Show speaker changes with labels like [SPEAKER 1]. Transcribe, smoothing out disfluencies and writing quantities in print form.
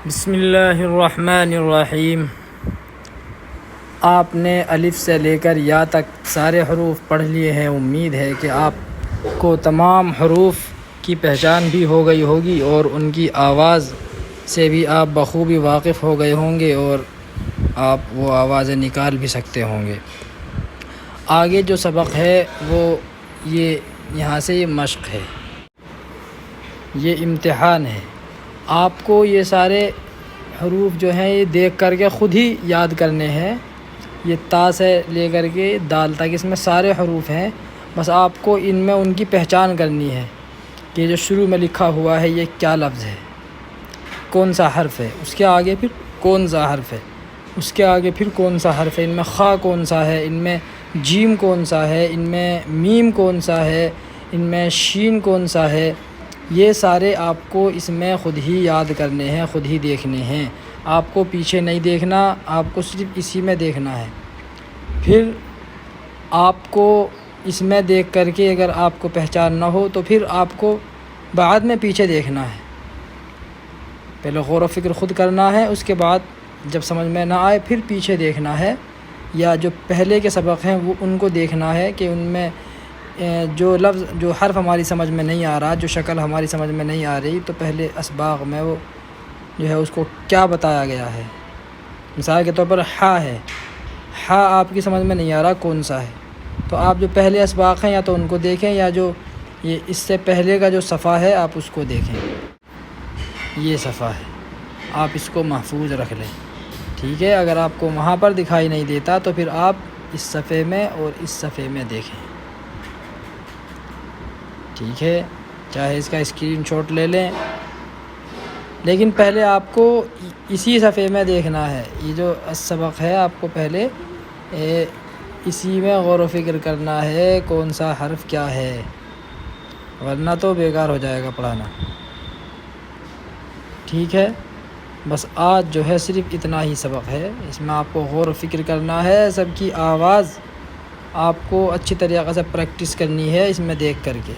[SPEAKER 1] بسم اللہ الرحمن الرحیم۔ آپ نے الف سے لے کر یا تک سارے حروف پڑھ لیے ہیں۔ امید ہے کہ آپ کو تمام حروف کی پہچان بھی ہو گئی ہوگی اور ان کی آواز سے بھی آپ بخوبی واقف ہو گئے ہوں گے اور آپ وہ آوازیں نکال بھی سکتے ہوں گے۔ آگے جو سبق ہے وہ یہاں سے یہ مشق ہے، یہ امتحان ہے۔ آپ کو یہ سارے حروف جو ہیں یہ دیکھ کر کے خود ہی یاد کرنے ہیں۔ یہ تا سے لے کر کے دال تک اس میں سارے حروف ہیں، بس آپ کو ان میں ان کی پہچان کرنی ہے کہ جو شروع میں لکھا ہوا ہے یہ کیا لفظ ہے، کون سا حرف ہے، اس کے آگے پھر کون سا حرف ہے، اس کے آگے پھر کون سا حرف ہے، ان میں خا کون سا ہے، ان میں جیم کون سا ہے، ان میں میم کون سا ہے، ان میں شین کون سا ہے۔ یہ سارے آپ کو اس میں خود ہی یاد کرنے ہیں، خود ہی دیکھنے ہیں۔ آپ کو پیچھے نہیں دیکھنا، آپ کو صرف اسی میں دیکھنا ہے۔ پھر آپ کو اس میں دیکھ کر کے اگر آپ کو پہچان نہ ہو تو پھر آپ کو بعد میں پیچھے دیکھنا ہے۔ پہلے غور و فکر خود کرنا ہے، اس کے بعد جب سمجھ میں نہ آئے پھر پیچھے دیکھنا ہے، یا جو پہلے کے سبق ہیں وہ ان کو دیکھنا ہے کہ ان میں جو لفظ جو حرف ہماری سمجھ میں نہیں آ رہا، جو شکل ہماری سمجھ میں نہیں آ رہی، تو پہلے اسباق میں وہ جو ہے اس کو کیا بتایا گیا ہے۔ مثال کے طور پر ہا ہے، ہا آپ کی سمجھ میں نہیں آ رہا کون سا ہے، تو آپ جو پہلے اسباق ہیں یا تو ان کو دیکھیں، یا جو یہ اس سے پہلے کا جو صفحہ ہے آپ اس کو دیکھیں۔ یہ صفحہ ہے، آپ اس کو محفوظ رکھ لیں، ٹھیک ہے۔ اگر آپ کو وہاں پر دکھائی نہیں دیتا تو پھر آپ اس صفحے میں اور اس صفحے میں دیکھیں، ٹھیک ہے۔ چاہے اس کا اسکرین شاٹ لے لیں، لیکن پہلے آپ کو اسی صفحے میں دیکھنا ہے۔ یہ جو سبق ہے آپ کو پہلے اسی میں غور و فکر کرنا ہے کون سا حرف کیا ہے، ورنہ تو بیکار ہو جائے گا پڑھانا، ٹھیک ہے۔ بس آج جو ہے صرف اتنا ہی سبق ہے، اس میں آپ کو غور و فکر کرنا ہے، سب کی آواز آپ کو اچھی طریقے سے پریکٹس کرنی ہے اس میں دیکھ کر کے۔